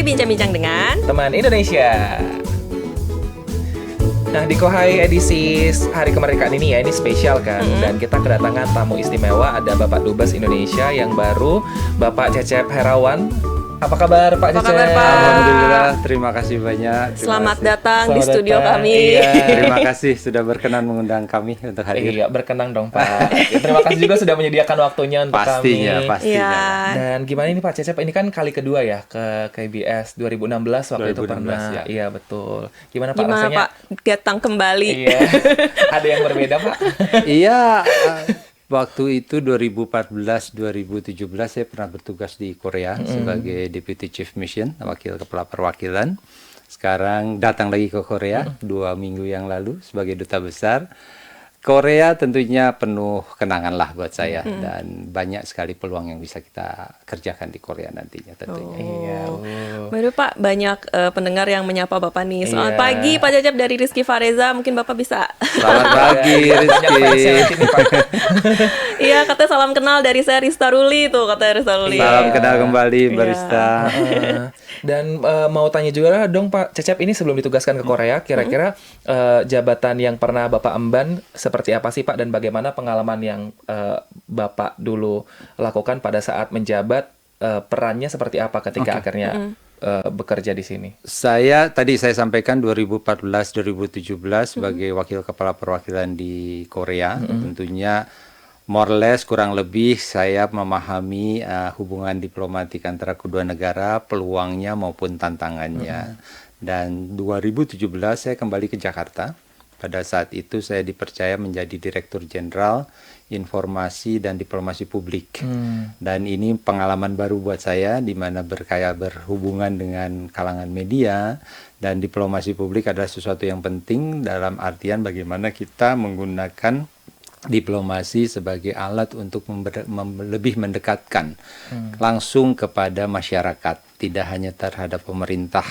Bincang-bincang dengan Teman Indonesia. Nah, di Kohai edisi Hari Kemerdekaan ini ya, ini spesial kan. Dan kita kedatangan tamu istimewa, ada Bapak Dubes Indonesia yang baru, Bapak Cecep Herawan. Apa kabar Pak Cecep? Apa kabar, Pak? Alhamdulillah, terima kasih banyak. Selamat kasih. datang di Selamat studio datang. kami. Iya. Terima kasih sudah berkenan mengundang kami untuk hadir. Iya, berkenan dong Pak. Terima kasih juga sudah menyediakan waktunya untuk Pastinya, kami. pastinya. Iya. Dan gimana ini Pak Cecep? Ini kan kali kedua ya ke KBS 2016 waktu itu 2016, pernah. ya. Iya, betul. Gimana Pak Gimana rasanya? Pak datang kembali? Iya. Ada yang berbeda Pak? Iya, waktu itu 2014-2017 saya pernah bertugas di Korea sebagai Deputy Chief Mission, wakil kepala perwakilan. Sekarang datang lagi ke Korea 2 minggu yang lalu sebagai duta besar. Korea tentunya penuh kenangan lah buat saya dan banyak sekali peluang yang bisa kita kerjakan di Korea nantinya tentunya. Iya. Baru Pak, banyak pendengar yang menyapa Bapak nih. Selamat Iya. pagi Pak Cecep dari Rizky Fareza. Mungkin Bapak bisa. Selamat pagi Banyak fans yang Rizky. nanti nih, Pak. Iya, katanya salam kenal dari saya Rista Ruli tuh, katanya Rista Ruli. Salam kenal kembali Iya. Barista. Dan mau tanya juga dong Pak Cecep, ini sebelum ditugaskan ke Korea, kira-kira jabatan yang pernah Bapak emban seperti apa sih Pak, dan bagaimana pengalaman yang Bapak dulu lakukan pada saat menjabat, perannya seperti apa ketika akhirnya bekerja di sini? Tadi saya sampaikan 2014-2017 sebagai wakil kepala perwakilan di Korea. Tentunya more or less kurang lebih saya memahami hubungan diplomatik antara kedua negara, peluangnya maupun tantangannya. Dan 2017 saya kembali ke Jakarta. Pada saat itu saya dipercaya menjadi Direktur Jenderal Informasi dan Diplomasi Publik. Dan ini pengalaman baru buat saya, di mana berhubungan dengan kalangan media, dan diplomasi publik adalah sesuatu yang penting dalam artian bagaimana kita menggunakan diplomasi sebagai alat untuk lebih mendekatkan langsung kepada masyarakat, tidak hanya terhadap pemerintah,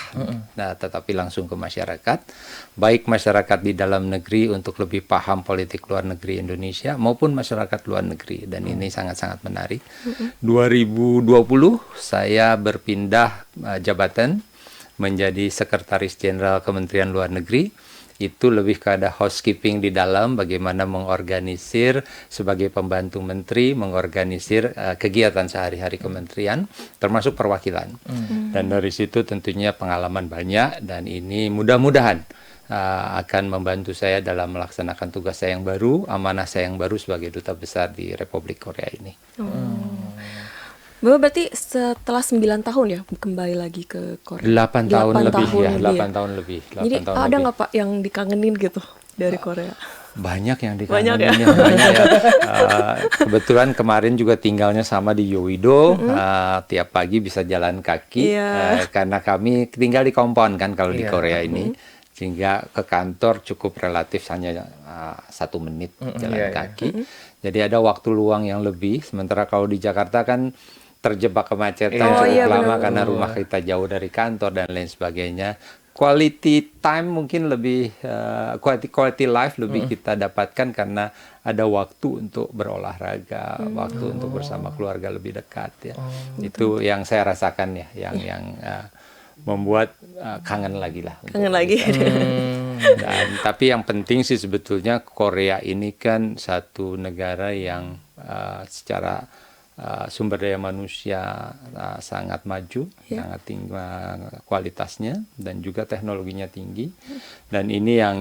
tetapi langsung ke masyarakat, baik masyarakat di dalam negeri untuk lebih paham politik luar negeri Indonesia maupun masyarakat luar negeri, dan ini sangat-sangat menarik. 2020 saya berpindah jabatan menjadi Sekretaris Jenderal Kementerian Luar Negeri. Itu lebih ke ada housekeeping di dalam, bagaimana mengorganisir sebagai pembantu menteri, mengorganisir kegiatan sehari-hari kementerian, termasuk perwakilan. Dan dari situ tentunya pengalaman banyak, dan ini mudah-mudahan akan membantu saya dalam melaksanakan tugas saya yang baru, amanah saya yang baru sebagai duta besar di Republik Korea ini. Bapak berarti setelah 9 tahun ya kembali lagi ke Korea? 8 tahun lebih ya, 8 ya? tahun lebih. 8 Jadi tahun ada lebih. nggak Pak yang dikangenin gitu dari Korea? Banyak yang Banyak dikangenin, ya? banyak ya. Kebetulan kemarin juga tinggalnya sama di Yowido, tiap pagi bisa jalan kaki, Iya. karena kami tinggal di compound kan kalau di Iya. Korea ini, sehingga ke kantor cukup relatif hanya 1 menit jalan Iya, iya. kaki. Jadi ada waktu luang yang lebih, sementara kalau di Jakarta kan terjebak kemacetan Oh, cukup iya, lama benar. karena rumah kita jauh dari kantor dan lain sebagainya. Quality time mungkin lebih quality life lebih kita dapatkan karena ada waktu untuk berolahraga, waktu untuk bersama keluarga lebih dekat ya. Itu yang saya rasakan ya, yang membuat kangen lagi lah. untuk Kangen lagi. Dan tapi yang penting sih sebetulnya Korea ini kan satu negara yang secara sumber daya manusia sangat maju, sangat tinggi kualitasnya, dan juga teknologinya tinggi. Dan ini yang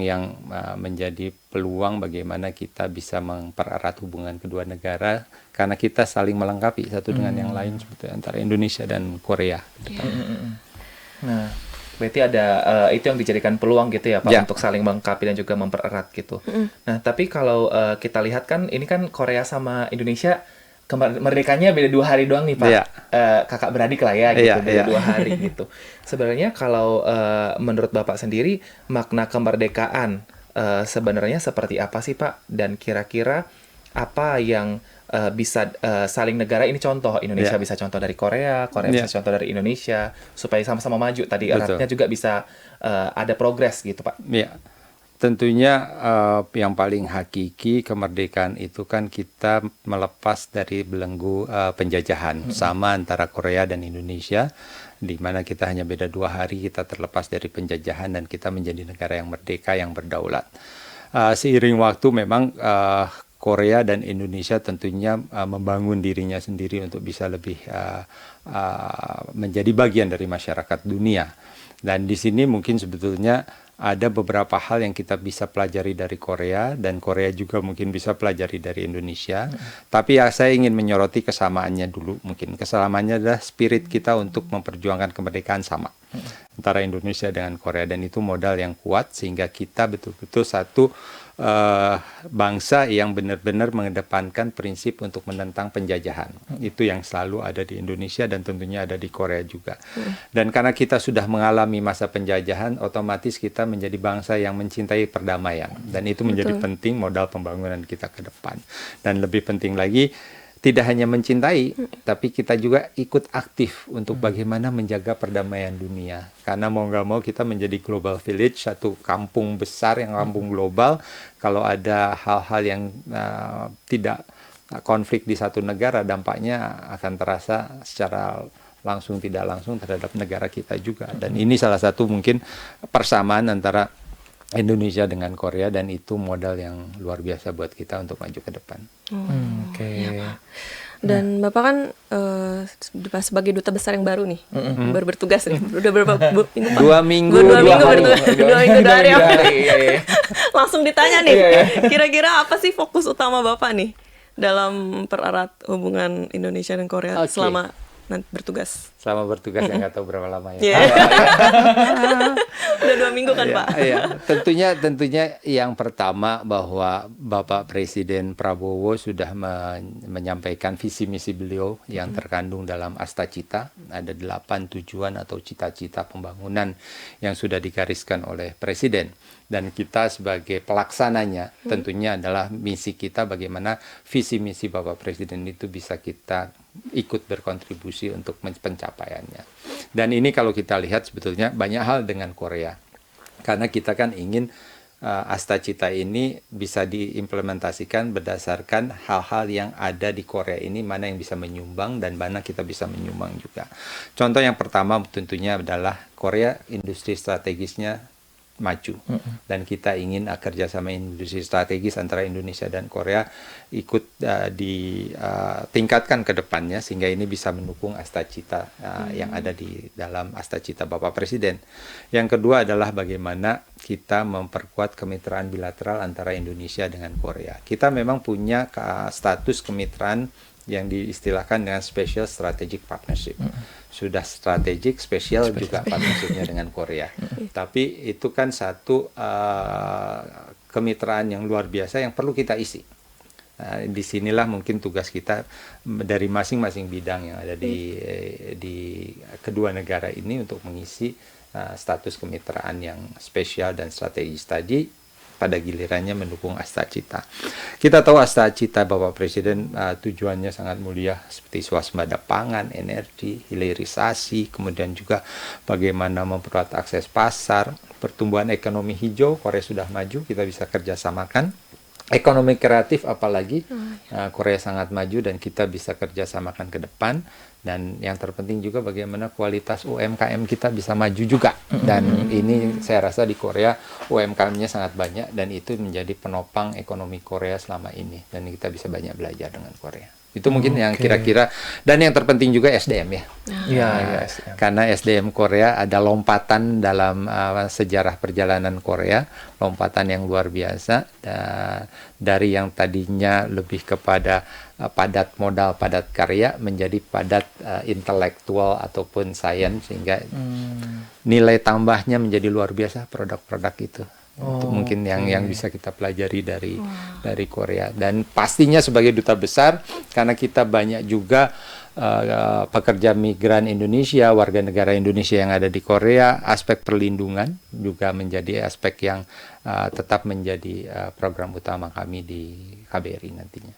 menjadi peluang bagaimana kita bisa mempererat hubungan kedua negara, karena kita saling melengkapi satu dengan yang lain sebetulnya antara Indonesia dan Korea. Nah, berarti ada itu yang dijadikan peluang gitu ya Pak, Ya. untuk saling melengkapi dan juga mempererat gitu. Nah, tapi kalau kita lihat kan ini kan Korea sama Indonesia merdekanya beda 2 hari doang nih Pak. Iya. Kakak beradik lah ya gitu, Iya, beda iya. 2 hari gitu. Sebenarnya kalau menurut Bapak sendiri makna kemerdekaan sebenarnya seperti apa sih Pak? Dan kira-kira apa yang bisa saling negara ini, contoh Indonesia bisa contoh dari Korea, Korea bisa contoh dari Indonesia, supaya sama-sama maju tadi, Betul. eratnya juga bisa ada progres gitu Pak. Ya, Tentunya yang paling hakiki kemerdekaan itu kan kita melepas dari belenggu penjajahan sama antara Korea dan Indonesia, di mana kita hanya beda 2 hari kita terlepas dari penjajahan dan kita menjadi negara yang merdeka yang berdaulat. Seiring waktu memang Korea dan Indonesia tentunya membangun dirinya sendiri untuk bisa lebih menjadi bagian dari masyarakat dunia. Dan di sini mungkin sebetulnya ada beberapa hal yang kita bisa pelajari dari Korea dan Korea juga mungkin bisa pelajari dari Indonesia. Tapi ya saya ingin menyoroti kesamaannya dulu. Mungkin kesamaannya adalah spirit kita untuk memperjuangkan kemerdekaan sama antara Indonesia dengan Korea, dan itu modal yang kuat sehingga kita betul-betul satu bangsa yang benar-benar mengedepankan prinsip untuk menentang penjajahan. Itu yang selalu ada di Indonesia dan tentunya ada di Korea juga. Dan karena kita sudah mengalami masa penjajahan, otomatis kita menjadi bangsa yang mencintai perdamaian. Dan itu menjadi penting modal pembangunan kita ke depan. Dan lebih penting lagi, tidak hanya mencintai, tapi kita juga ikut aktif untuk bagaimana menjaga perdamaian dunia. Karena mau nggak mau kita menjadi global village, satu kampung besar yang kampung global. Kalau ada hal-hal yang tidak konflik di satu negara, dampaknya akan terasa secara langsung tidak langsung terhadap negara kita juga. Dan ini salah satu mungkin persamaan antara Indonesia dengan Korea, dan itu modal yang luar biasa buat kita untuk maju ke depan. Oke. Ya, dan Bapak kan sebagai duta besar yang baru nih, baru bertugas nih. Udah berapa minggu Pak? 2 minggu, 2 minggu hari. bertugas. 2 minggu 2 hari. Iya. Langsung ditanya nih, kira-kira apa sih fokus utama Bapak nih dalam pererat hubungan Indonesia dan Korea selama nanti bertugas? Selama bertugas yang nggak tahu berapa lama ya. Udah 2 minggu kan Pak? Iya. Tentunya yang pertama bahwa Bapak Presiden Prabowo sudah menyampaikan visi misi beliau yang terkandung dalam Astacita. Ada 8 tujuan atau cita-cita pembangunan yang sudah digariskan oleh Presiden. Dan kita sebagai pelaksananya tentunya adalah misi kita bagaimana visi misi Bapak Presiden itu bisa kita ikut berkontribusi untuk pencapaiannya. Dan ini kalau kita lihat sebetulnya banyak hal dengan Korea. Karena kita kan ingin Astacita ini bisa diimplementasikan berdasarkan hal-hal yang ada di Korea ini, mana yang bisa menyumbang dan mana kita bisa menyumbang juga. Contoh yang pertama tentunya adalah Korea industri strategisnya maju, dan kita ingin kerjasama industri strategis antara Indonesia dan Korea ikut ditingkatkan ke depannya sehingga ini bisa mendukung Astacita yang ada di dalam Astacita Bapak Presiden. Yang kedua adalah bagaimana kita memperkuat kemitraan bilateral antara Indonesia dengan Korea. Kita memang punya status kemitraan yang diistilahkan dengan Special Strategic Partnership. Sudah strategik, spesial juga partnershipnya dengan Korea. Tapi itu kan satu kemitraan yang luar biasa yang perlu kita isi. Disinilah mungkin tugas kita dari masing-masing bidang yang ada di kedua negara ini untuk mengisi status kemitraan yang spesial dan strategis tadi, pada gilirannya mendukung Astacita. Kita tahu Astacita Bapak Presiden tujuannya sangat mulia seperti swasembada pangan, energi, hilirisasi, kemudian juga bagaimana memperkuat akses pasar, pertumbuhan ekonomi hijau, Korea sudah maju, kita bisa kerjasamakan. Ekonomi kreatif apalagi, Korea sangat maju dan kita bisa kerjasamakan ke depan. Dan yang terpenting juga bagaimana kualitas UMKM kita bisa maju juga. Dan ini saya rasa di Korea UMKM-nya sangat banyak dan itu menjadi penopang ekonomi Korea selama ini. Dan kita bisa banyak belajar dengan Korea. Itu mungkin yang kira-kira, dan yang terpenting juga SDM ya. Karena SDM Korea ada lompatan dalam sejarah perjalanan Korea, lompatan yang luar biasa dari yang tadinya lebih kepada padat modal, padat karya menjadi padat intelektual ataupun sains, sehingga nilai tambahnya menjadi luar biasa produk-produk itu. Itu mungkin yang bisa kita pelajari dari Korea. Dan pastinya sebagai duta besar, karena kita banyak juga pekerja migran Indonesia, warga negara Indonesia yang ada di Korea, aspek perlindungan juga menjadi aspek yang tetap menjadi program utama kami di KBRI nantinya.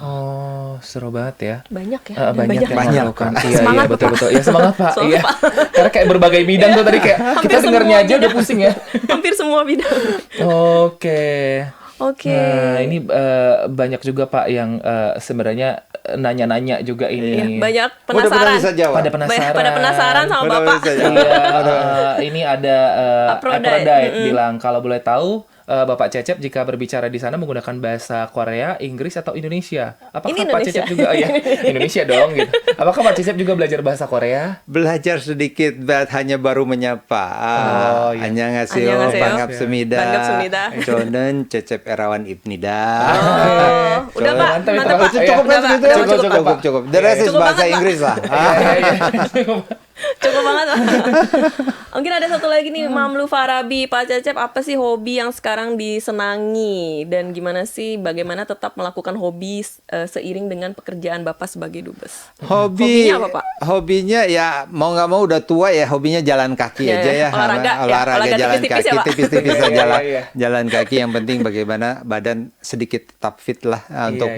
Oh, seru banget ya. Banyak ya. Banyak yang Banyak. melakukan. Iya, Semangat, iya, betul-betul. Ya semangat Pak. Semangat, Iya. Pak. Karena kayak berbagai bidang tuh tadi kayak kita Hampir dengarnya semua aja udah bidang. pusing ya. Hampir semua bidang. Oke. Oke. Nah, ini banyak juga Pak yang sebenarnya nanya-nanya juga ini. Iya, banyak Mudah-mudahan penasaran. bisa jawab. Pada penasaran. Pada penasaran sama Mudah-mudahan Bapak. bisa jawab. Iya, ini ada Aphrodite. Aphrodite bilang kalau boleh tahu Bapak Cecep jika berbicara di sana menggunakan bahasa Korea, Inggris atau Indonesia? Apakah Ini Pak Indonesia. Cecep juga ya Indonesia dong gitu. Apakah Pak Cecep juga belajar bahasa Korea? Belajar sedikit, hanya baru menyapa. Oh, iya. Annyeonghaseyo, Annyeonghaseyo. Banggapsemida, Banggapsemida. Jonen, Cecep Erawan Ibnida. Oh, udah Pak, Mantap, mantap Pak. itu Cukup Udah, kan Pak. segitu ya? Cukup, cukup. Cukup. The rest is Cukup bahasa banget, Pak. Inggris lah. Cukup banget Pak. Mungkin ada satu lagi nih, Mamlu Farabi. Pak Cecep, apa sih hobi yang sekarang disenangi? Dan gimana sih, bagaimana tetap melakukan hobi seiring dengan pekerjaan Bapak sebagai dubes? Hobinya apa, Pak? Hobinya ya mau nggak mau udah tua ya, hobinya jalan kaki Ya, aja ya. olahraga, Olahraga jalan tipis-tipis kaki, ya, Pak? tipis-tipis Iya, aja lah. iya. Jalan kaki yang penting bagaimana badan sedikit tetap fit lah untuk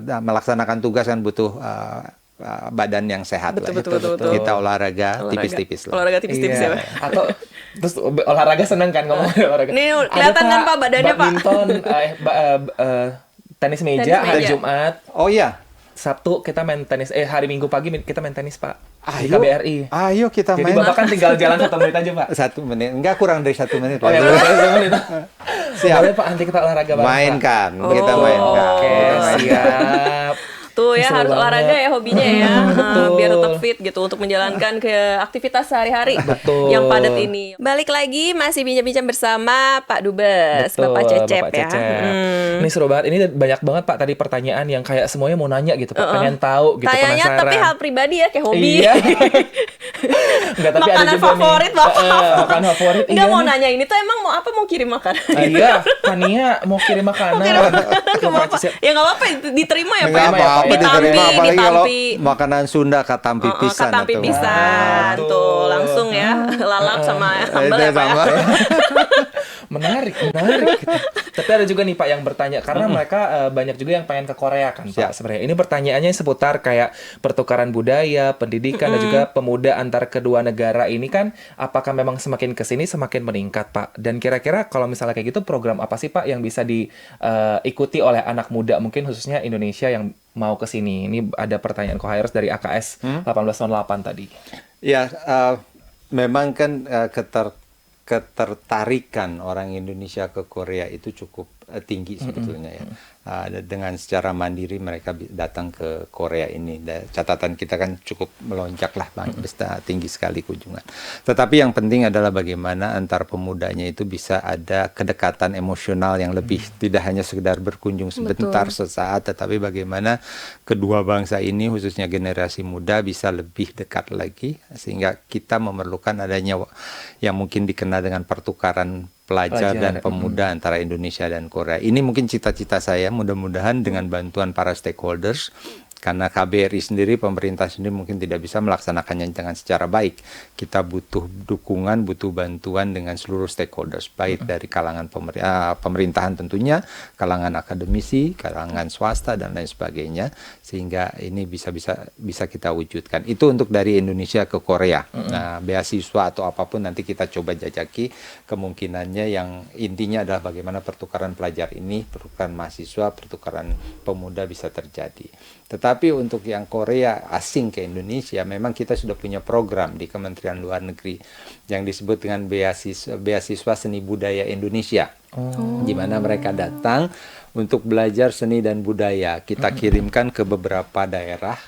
melaksanakan tugas kan butuh badan yang sehat Betul, lah. betul, betul, betul. Kita olahraga tipis-tipis lah. Olahraga tipis-tipis Iya. ya Pak? Atau terus olahraga seneng kan ngomong olahraga. Ini Ada, kelihatan kan, Pak, badannya, Pak? Badminton, tenis meja, Tenis hari meja. Jumat, Oh iya. Sabtu kita main tenis. Hari Minggu pagi kita main tenis Pak. Di Ayo, KBRI. ayo kita Jadi main. Bapak kan tinggal jalan 1 menit aja Pak. 1 menit, enggak kurang dari 1 menit. Oh Pak. ya, menit. Siap. Boleh Pak, nanti kita olahraga bareng Pak. Mainkan, Oh. kita mainkan. Oke, siap. Tuh ya, Seru harus banget. olahraga ya hobinya ya. Betul. Biar tetap fit gitu untuk menjalankan ke aktivitas sehari-hari Betul. yang padat ini. Balik lagi masih bincang-bincang bersama Pak Dubes, Betul, Bapak Cecep Bapak ya. Cecep. Ini seru banget. Ini banyak banget Pak tadi pertanyaan yang kayak semuanya mau nanya gitu Pak. Pengen tahu gitu, Tanyanya penasaran. tapi hal pribadi ya, kayak hobi. Iya. Enggak, tapi ada Makanan juga favorit nih. Bapak. Makanan favorit. Enggak iya mau nih. nanya ini tuh emang mau apa, mau kirim makanan? Iya, Kania mau kirim makanan. Mau kirim makanan ke Bapak Bapak. Cecep. Ya nggak apa-apa, diterima ya Pak. Enggak apa-apa Ditampi, diterima, apalagi kalau ditampi. makanan Sunda katampi pisan. Katampi atau- pisan. Betul. Tuh, langsung ya. Lalap sama sambal ya Pak. sama. Ya. Menarik. Tapi ada juga nih Pak yang bertanya karena mereka banyak juga yang pengen ke Korea kan Pak Siap. sebenarnya. Ini pertanyaannya seputar kayak pertukaran budaya, pendidikan dan juga pemuda antar kedua negara ini kan apakah memang semakin kesini semakin meningkat Pak? Dan kira-kira kalau misalnya kayak gitu program apa sih Pak yang bisa diikuti oleh anak muda mungkin khususnya Indonesia yang mau ke sini? Ini ada pertanyaan Kohairus dari AKS 1808 tadi. Ya, memang kan ketertarikan orang Indonesia ke Korea itu cukup tinggi sebetulnya ya. Dengan secara mandiri mereka datang ke Korea ini. Catatan kita kan cukup melonjak lah, tinggi sekali kunjungan. Tetapi yang penting adalah bagaimana antar pemudanya itu bisa ada kedekatan emosional yang lebih, tidak hanya sekedar berkunjung sebentar sesaat, tetapi bagaimana kedua bangsa ini khususnya generasi muda bisa lebih dekat lagi, sehingga kita memerlukan adanya yang mungkin dikenal dengan pertukaran pelajar dan pemuda antara Indonesia dan Korea. Ini mungkin cita-cita saya, mudah-mudahan dengan bantuan para stakeholders, karena KBRI sendiri, pemerintah sendiri mungkin tidak bisa melaksanakannya dengan secara baik. Kita butuh dukungan, butuh bantuan dengan seluruh stakeholders, baik dari kalangan pemerintahan tentunya, kalangan akademisi, kalangan swasta dan lain sebagainya, sehingga ini bisa kita wujudkan. Itu untuk dari Indonesia ke Korea. Nah, beasiswa atau apapun nanti kita coba jajaki kemungkinannya, yang intinya adalah bagaimana pertukaran pelajar ini, pertukaran mahasiswa, pertukaran pemuda bisa terjadi. Tetapi untuk yang Korea asing ke Indonesia, memang kita sudah punya program di Kementerian Luar Negeri yang disebut dengan beasiswa seni budaya Indonesia, di mana mereka datang untuk belajar seni dan budaya. Kita kirimkan ke beberapa daerah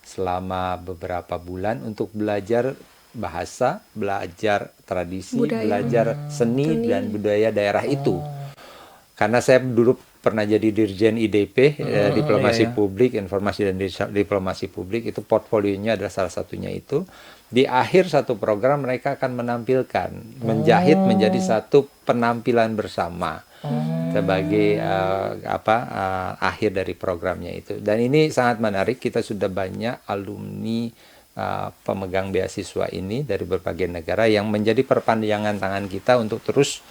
selama beberapa bulan untuk belajar bahasa, belajar tradisi, belajar seni dan budaya daerah itu. Karena saya dulu pernah jadi Dirjen IDP, Diplomasi Publik, Informasi dan Diplomasi Publik, itu portfolionya adalah salah satunya itu. Di akhir satu program mereka akan menampilkan, menjahit menjadi satu penampilan bersama. sebagai akhir dari programnya itu. Dan ini sangat menarik, kita sudah banyak alumni pemegang beasiswa ini dari berbagai negara yang menjadi perpanjangan tangan kita untuk terus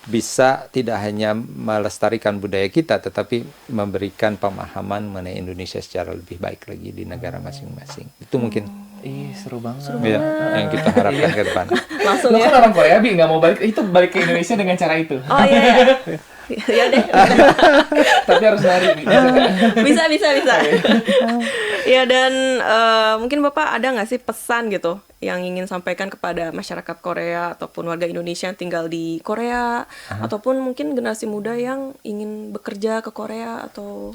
bisa tidak hanya melestarikan budaya kita, tetapi memberikan pemahaman mengenai Indonesia secara lebih baik lagi di negara masing-masing. Itu mungkin Ih, seru banget. ya, yang kita harapkan ke depan. Langsung Lo ya. kan orang Korea, Bi, nggak mau balik ke Indonesia dengan cara itu. Oh iya, iya. Ya deh. Tapi harus lari, Bi. Bisa nggak? Bisa. Ya, dan mungkin Bapak ada nggak sih pesan gitu yang ingin sampaikan kepada masyarakat Korea ataupun warga Indonesia yang tinggal di Korea, ataupun mungkin generasi muda yang ingin bekerja ke Korea atau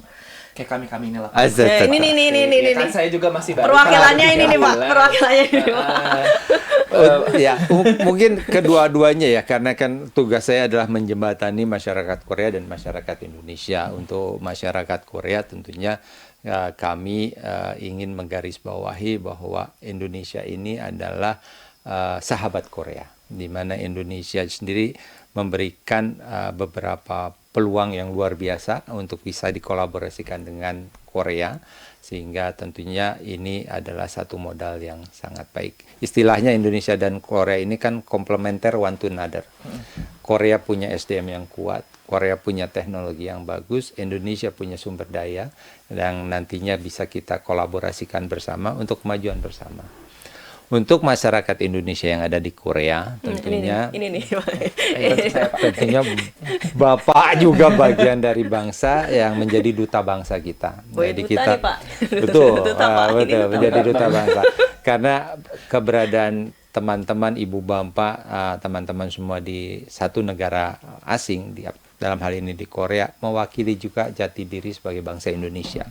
Kayak kami ini lah. Azat. ya, ini Ya kan saya juga masih baru. perwakilannya Pak. ini nih Pak, Alhamdulillah. perwakilannya ini Pak. Ya, mungkin kedua-duanya ya, karena kan tugas saya adalah menjembatani masyarakat Korea dan masyarakat Indonesia. Untuk masyarakat Korea tentunya kami ingin menggarisbawahi bahwa Indonesia ini adalah sahabat Korea, di mana Indonesia sendiri memberikan beberapa peluang yang luar biasa untuk bisa dikolaborasikan dengan Korea, sehingga tentunya ini adalah satu modal yang sangat baik. Istilahnya Indonesia dan Korea ini kan komplementer one to another. Korea punya SDM yang kuat, Korea punya teknologi yang bagus, Indonesia punya sumber daya yang nantinya bisa kita kolaborasikan bersama untuk kemajuan bersama. Untuk masyarakat Indonesia yang ada di Korea, tentunya ini nih Pak. tentunya Bapak juga bagian dari bangsa yang menjadi duta bangsa kita. Boy, Jadi duta kita nih, Pak. betul, Duta, Pak. Ini betul duta. menjadi duta bangsa. Karena keberadaan teman-teman ibu bapak, teman-teman semua di satu negara asing, dalam hal ini di Korea, mewakili juga jati diri sebagai bangsa Indonesia.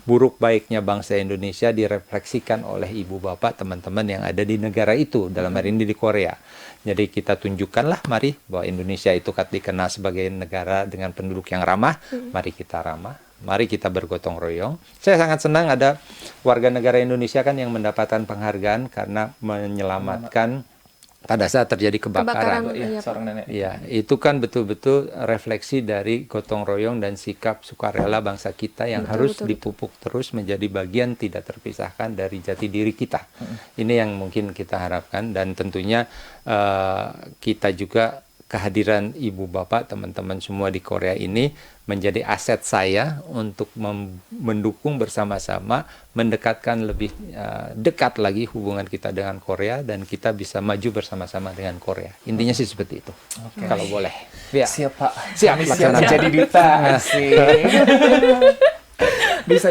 Buruk baiknya bangsa Indonesia direfleksikan oleh ibu bapak teman-teman yang ada di negara itu, dalam hal ini di Korea. Jadi kita tunjukkanlah, mari, bahwa Indonesia itu dikenal sebagai negara dengan penduduk yang ramah. Mari kita ramah, mari kita bergotong royong. Saya sangat senang ada warga negara Indonesia kan yang mendapatkan penghargaan karena menyelamatkan pada saat terjadi kebakaran. Iya, seorang nenek. Ya, itu kan betul-betul refleksi dari gotong royong dan sikap sukarela bangsa kita yang harus dipupuk terus menjadi bagian tidak terpisahkan dari jati diri kita. Ini yang mungkin kita harapkan, dan tentunya kita juga kehadiran ibu bapak teman-teman semua di Korea ini menjadi aset saya untuk mendukung bersama-sama mendekatkan lebih dekat lagi hubungan kita dengan Korea, dan kita bisa maju bersama-sama dengan Korea. Intinya sih seperti itu. Kalau boleh. Ya. Siap, Pak. Siap, Kami laksanakan. menjadi duta. Asik. Bisa.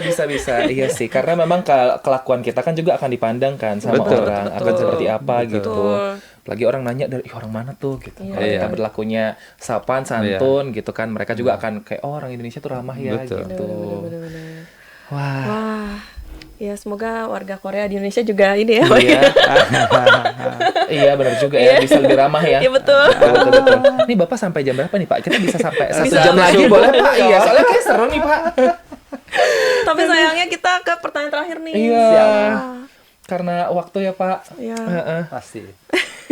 Iya sih, karena memang kelakuan kita kan juga akan dipandang kan sama Betul, orang, betul. akan seperti apa gitu. Betul. Apalagi orang nanya dari orang mana tuh gitu. Kalau Iya. kita berlakunya sopan, santun gitu kan, mereka juga akan kayak, oh, orang Indonesia tuh ramah ya Betul. gitu. Bener-bener. Wah. Wah, ya semoga warga Korea di Indonesia juga ini ya Pak. Iya. Iya, benar juga ya, bisa lebih ramah ya. Iya, betul. Betul. Ini Bapak sampai jam berapa nih, Pak? Kita bisa sampai 1 Bisa. jam lagi boleh, Pak? Iya, soalnya kayak seru nih, Pak. Tapi sayangnya kita ke pertanyaan terakhir nih. Iya. Karena waktu ya, Pak. Iya. Heeh. Pasti.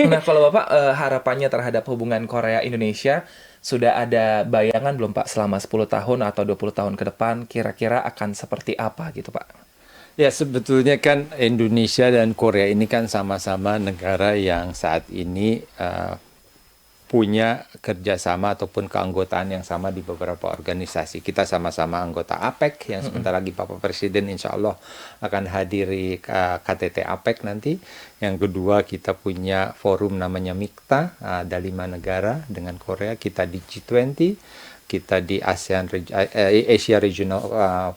Nah, kalau Bapak harapannya terhadap hubungan Korea-Indonesia, sudah ada bayangan belum, Pak, selama 10 tahun atau 20 tahun ke depan kira-kira akan seperti apa gitu, Pak? Ya, sebetulnya kan Indonesia dan Korea ini kan sama-sama negara yang saat ini punya kerjasama ataupun keanggotaan yang sama di beberapa organisasi. Kita sama-sama anggota APEC yang sebentar lagi Bapak Presiden insya Allah akan hadiri KTT APEC nanti. Yang kedua, kita punya forum namanya MIKTA, ada 5 negara dengan Korea. Kita di G20, kita di Asia Regional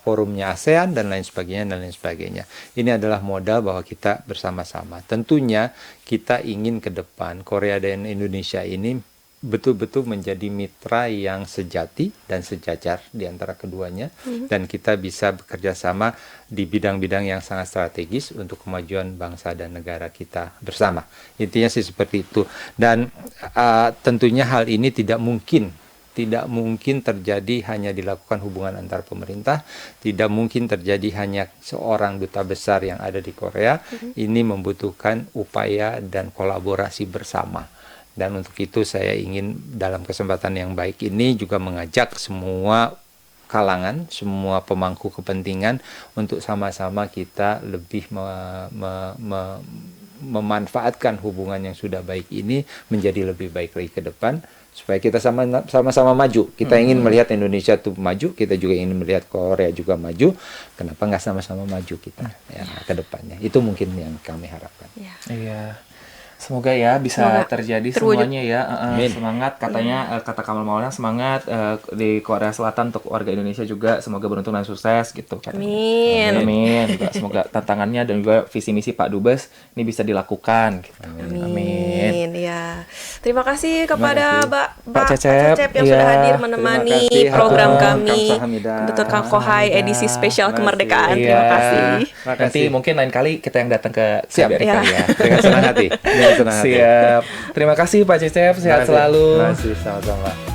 Forumnya ASEAN dan lain sebagainya. Ini adalah modal bahwa kita bersama-sama. Tentunya kita ingin ke depan Korea dan Indonesia ini betul-betul menjadi mitra yang sejati dan sejajar di antara keduanya, dan kita bisa bekerja sama di bidang-bidang yang sangat strategis untuk kemajuan bangsa dan negara kita bersama. Intinya sih seperti itu. Dan tentunya hal ini tidak mungkin terjadi hanya dilakukan hubungan antar pemerintah, tidak mungkin terjadi hanya seorang duta besar yang ada di Korea. Ini membutuhkan upaya dan kolaborasi bersama. Dan untuk itu saya ingin dalam kesempatan yang baik ini juga mengajak semua kalangan, semua pemangku kepentingan untuk sama-sama kita lebih memanfaatkan hubungan yang sudah baik ini menjadi lebih baik lagi ke depan, supaya kita sama-sama maju. Kita ingin melihat Indonesia tuh maju, kita juga ingin melihat Korea juga maju. Kenapa nggak sama-sama maju kita ya ke depannya? Itu mungkin yang kami harapkan. Iya. Semoga ya bisa Semoga terjadi terwujud. semuanya ya. Semangat katanya, kata Kamal Maulana, semangat di Korea Selatan untuk warga Indonesia juga semoga beruntung dan sukses gitu katanya. Amin. Amin. Juga semoga tantangannya dan juga visi misi Pak Dubes ini bisa dilakukan gitu. Amin. Ya. Terima kasih kepada Pak Pak Cecep. yang sudah Iya. hadir menemani Terima kasih. program Halo, kami. kamsahamnida. Untuk Kang Kohai edisi spesial Terima kemerdekaan. kasih. Terima Iya. kasih. Terima Nanti kasih. mungkin lain kali kita yang datang ke Siap. KBRI kali ya. Dengan senang hati. Dengan senang hati. Siap. Terima kasih Pak Cecep, sehat Terima kasih. selalu. Terima kasih, sama-sama.